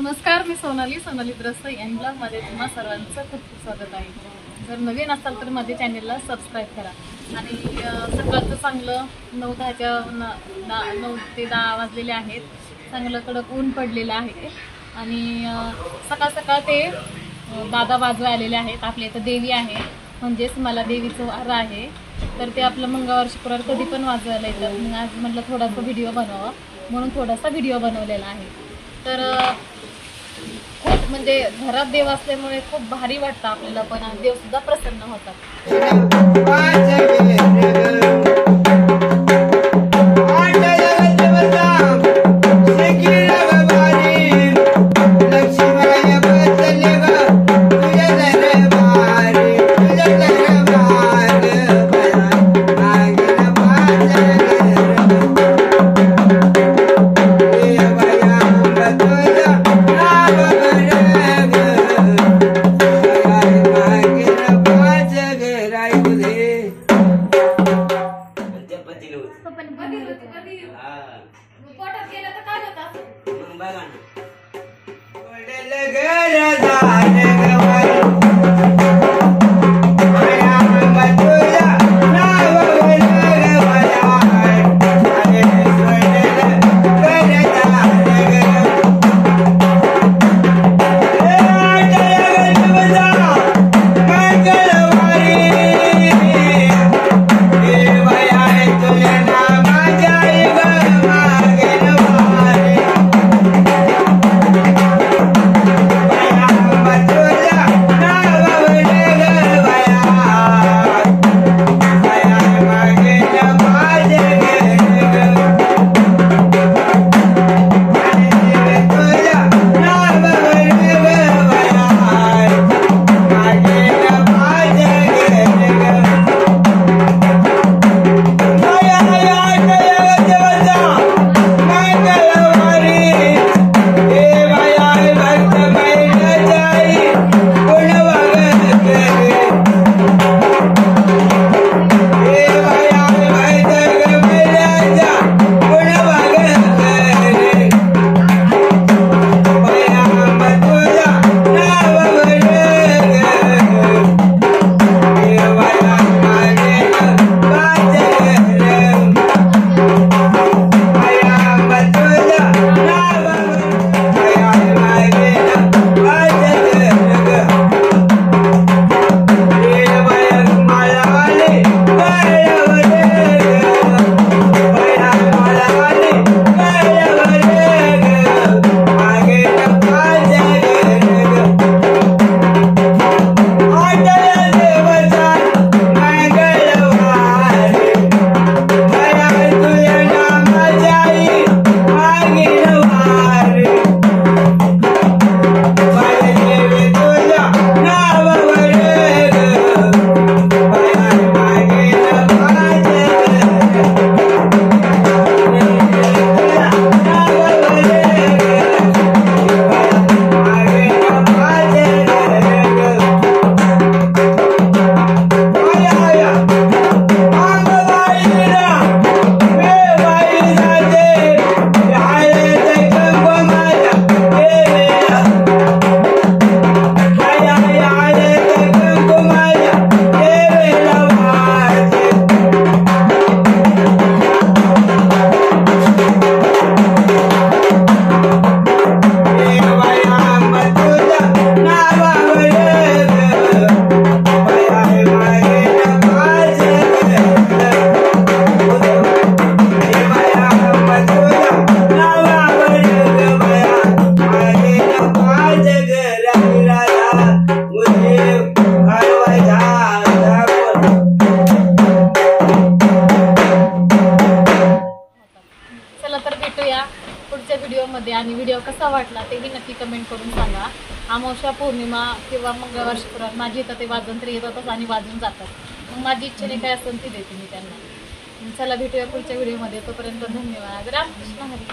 नमस्कार, मी Sonali drut N blog मध्ये तुम्हा सर्वांचं खूप खूप स्वागत आहे। जर नवीन असाल तर माझ्या चॅनलला सबस्क्राईब करा। आणि सकाळचं चांगलं 9 ते 10 वाजलेले आहेत। चांगलं कडक ऊन पडलेलं आहे आणि सकाळ सकाळ ते दादा वाजवा आलेले आहेत। आपल्या इथं देवी आहे, म्हणजेच मला देवीचं वार आहे, तर ते आपलं मंगळवार शुक्रवार कधी पण वाजवायला येतात। मग आज म्हटलं थोडासा व्हिडिओ बनवावा, म्हणून थोडासा व्हिडिओ बनवलेला आहे। तर खूप म्हणजे घरात देव असल्यामुळे खूप भारी वाटतं आपल्याला, पण देव सुद्धा प्रसन्न होतात। तर भेटूया पुढच्या व्हिडिओमध्ये, आणि व्हिडिओ कसा वाटला तेही नक्की कमेंट करून सांगा। अमावस्या पौर्णिमा किंवा मंगळवार शुक्रवार माझी इथं ते वाजंत्र येतातच आणि वाजून जातात, मग माझी इच्छेने काय असेल ती देते मी त्यांना। चला भेटूया पुढच्या व्हिडिओमध्ये, तोपर्यंत धन्यवाद। रामकृष्ण हरी।